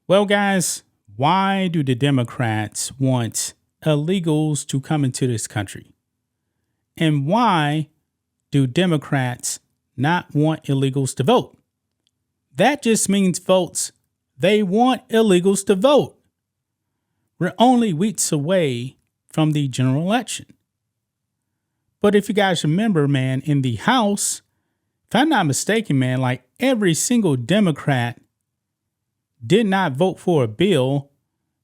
Well, guys, why do the Democrats want illegals to come into this country? And why do Democrats not want illegals to vote? That just means, folks, they want illegals to vote. We're only weeks away from the general election. But if you guys remember, man, in the House, if I'm not mistaken, man, like every single Democrat did not vote for a bill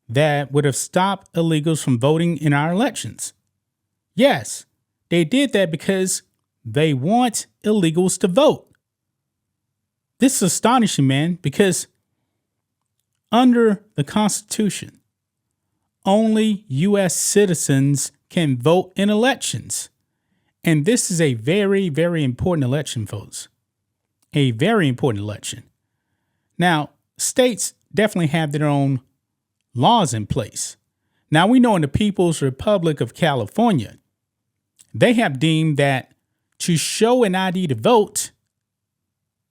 that would have stopped illegals from voting in our elections. Yes, they did that because they want illegals to vote. This is astonishing, man, because under the Constitution, only U.S. citizens can vote in elections. And this is a very, very important election, folks. A very important election. Now, states definitely have their own laws in place. Now, we know in the People's Republic of California, they have deemed that to show an ID to vote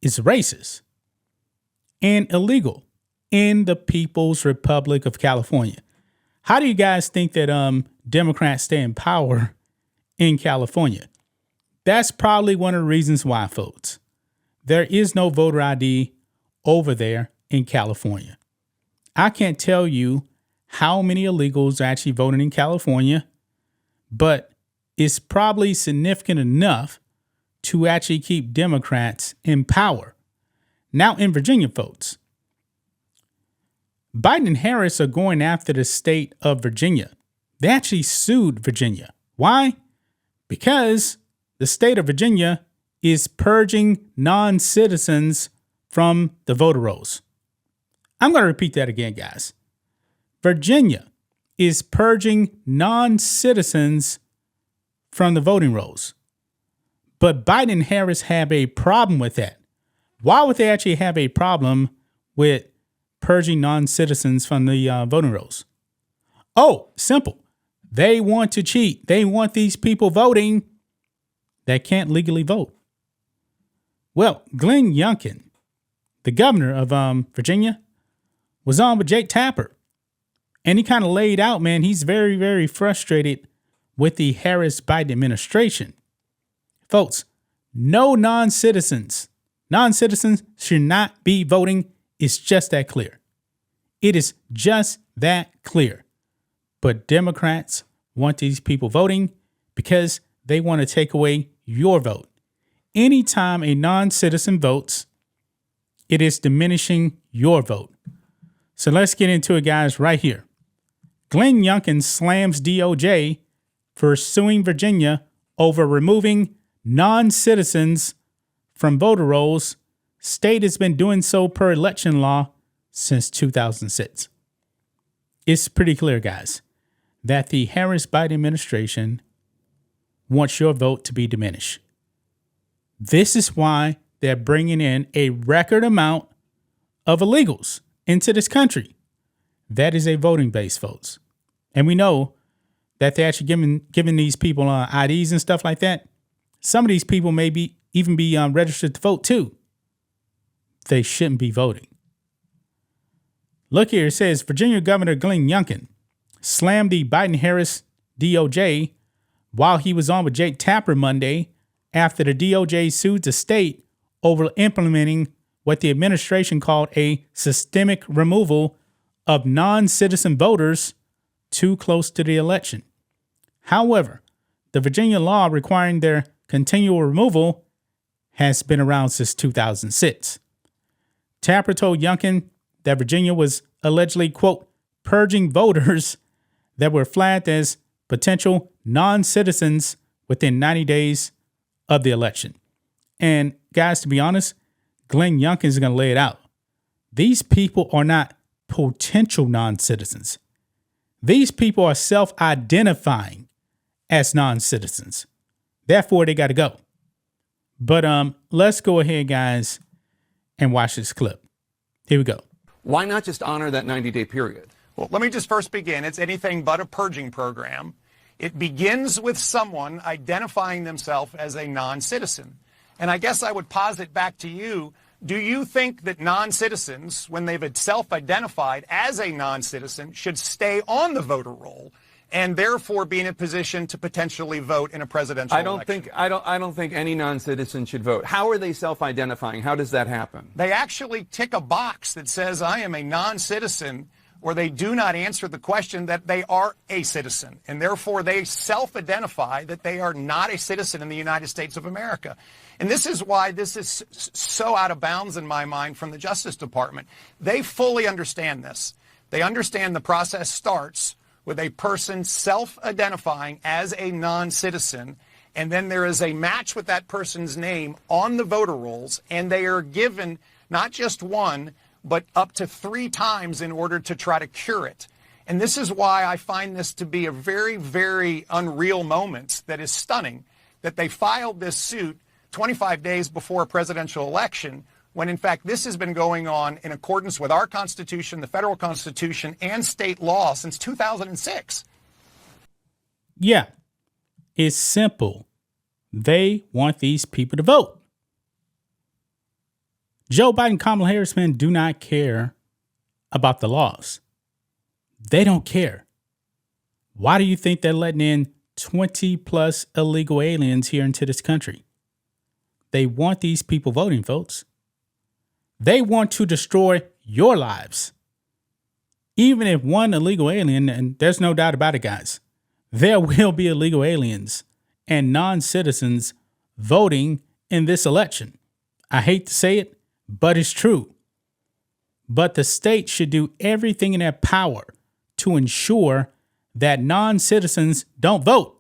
is racist and illegal in the People's Republic of California. How do you guys think that Democrats stay in power in California? That's probably one of the reasons why, folks. There is no voter ID over there in California. I can't tell you how many illegals are actually voting in California, but it's probably significant enough to actually keep Democrats in power. Now in Virginia, folks, Biden and Harris are going after the state of Virginia. They actually sued Virginia. Why? Because the state of Virginia is purging non-citizens from the voter rolls. I'm going to repeat that again, guys. Virginia is purging non-citizens from the voting rolls. But Biden and Harris have a problem with that. Why would they actually have a problem with purging non-citizens from the voting rolls? Oh, simple. They want to cheat. They want these people voting that can't legally vote. Well, Glenn Youngkin, the governor of Virginia, was on with Jake Tapper. And he kind of laid out, man, he's very, very frustrated with the Harris-Biden administration. Folks, no non-citizens should not be voting. It's just that clear. It is just that clear. But Democrats want these people voting because they want to take away your vote. Anytime a non-citizen votes, it is diminishing your vote. So let's get into it, guys, right here. Glenn Youngkin slams DOJ for suing Virginia over removing non-citizens from voter rolls. State has been doing so per election law since 2006. It's pretty clear, guys, that the Harris-Biden administration wants your vote to be diminished. This is why they're bringing in a record amount of illegals into this country. That is a voting base, folks. And we know that they're actually giving these people IDs and stuff like that. Some of these people may even be registered to vote too. They shouldn't be voting. Look here, it says Virginia Governor Glenn Youngkin slammed the Biden-Harris DOJ while he was on with Jake Tapper Monday after the DOJ sued the state over implementing what the administration called a systemic removal of non-citizen voters too close to the election. However, the Virginia law requiring their continual removal has been around since 2006. Tapper told Youngkin that Virginia was allegedly, quote, purging voters that were flagged as potential non-citizens within 90 days of the election. And guys, to be honest, Glenn Youngkin is going to lay it out. These people are not potential non-citizens. These people are self-identifying as non-citizens. Therefore, they got to go. But let's go ahead, guys, and watch this clip. Here we go. Why not just honor that 90-day period? Well, let me just first begin. It's anything but a purging program. It begins with someone identifying themselves as a non-citizen. And I guess I would posit back to you Do you think that non-citizens, when they've self-identified as a non-citizen, should stay on the voter roll and therefore be in a position to potentially vote in a presidential election? I don't think any non-citizen should vote. How are they self-identifying? How does that happen? They actually tick a box that says, I am a non-citizen, or they do not answer the question that they are a citizen, and therefore they self-identify that they are not a citizen in the United States of America. And this is why this is so out of bounds in my mind from the Justice Department. They fully understand this. They understand the process starts with a person self-identifying as a non-citizen, and then there is a match with that person's name on the voter rolls, and they are given not just one, but up to 3 times in order to try to cure it. And this is why I find this to be a very, very unreal moment that is stunning, that they filed this suit 25 days before a presidential election, when in fact this has been going on in accordance with our Constitution, the federal Constitution, and state law since 2006. Yeah, it's simple. They want these people to vote. Joe Biden, Kamala Harris, man, do not care about the laws. They don't care. Why do you think they're letting in 20 plus illegal aliens here into this country? They want these people voting, folks. They want to destroy your lives. Even if one illegal alien, and there's no doubt about it, guys, there will be illegal aliens and non-citizens voting in this election. I hate to say it, but it's true. But the state should do everything in their power to ensure that non-citizens don't vote.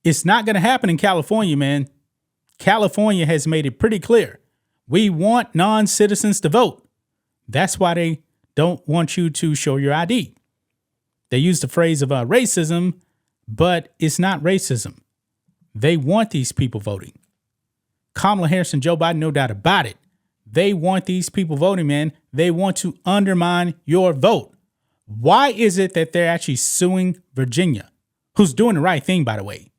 It's not going to happen in California, man. California has made it pretty clear. We want non-citizens to vote. That's why they don't want you to show your ID. They use the phrase of racism, but it's not racism. They want these people voting. Kamala Harris and Joe Biden, no doubt about it. They want these people voting, man. They want to undermine your vote. Why is it that they're actually suing Virginia, who's doing the right thing, by the way?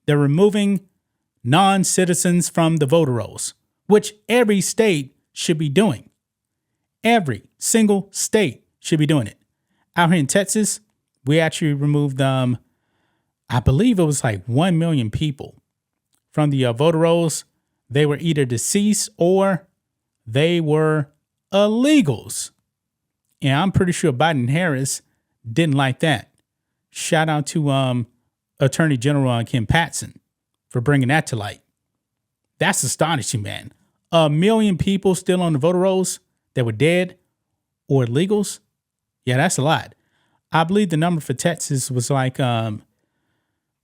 They're removing non-citizens from the voter rolls, which every state should be doing. Every single state should be doing it. Out here in Texas, we actually removed, I believe it was like 1 million people from the voter rolls. They were either deceased or they were illegals. And I'm pretty sure Biden and Harris didn't like that. Shout out to Attorney General Kim Patson for bringing that to light. That's astonishing, man. 1 million people still on the voter rolls that were dead or illegals. Yeah, that's a lot. I believe the number for Texas was like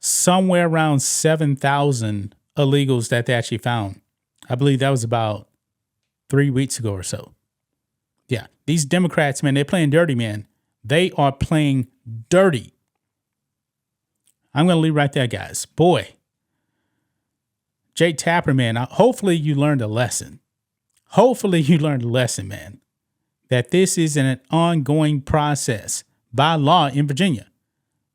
somewhere around 7,000 illegals that they actually found. I believe that was about 3 weeks ago or so. Yeah, these Democrats, man, they're playing dirty, man. They are playing dirty. I'm going to leave right there, guys. Boy, Jake Tapper, man, hopefully you learned a lesson. Hopefully you learned a lesson, man, that this is an ongoing process by law in Virginia.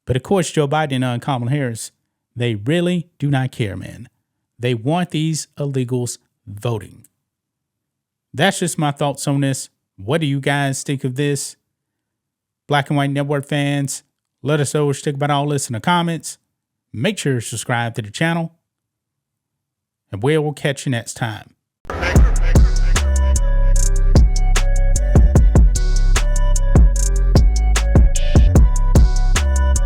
But of course, Joe Biden and Kamala Harris, they really do not care, man. They want these illegals voting. That's just my thoughts on this. What do you guys think of this? Black and White Network fans, let us know what you think about all this in the comments. Make sure to subscribe to the channel. And we will catch you next time.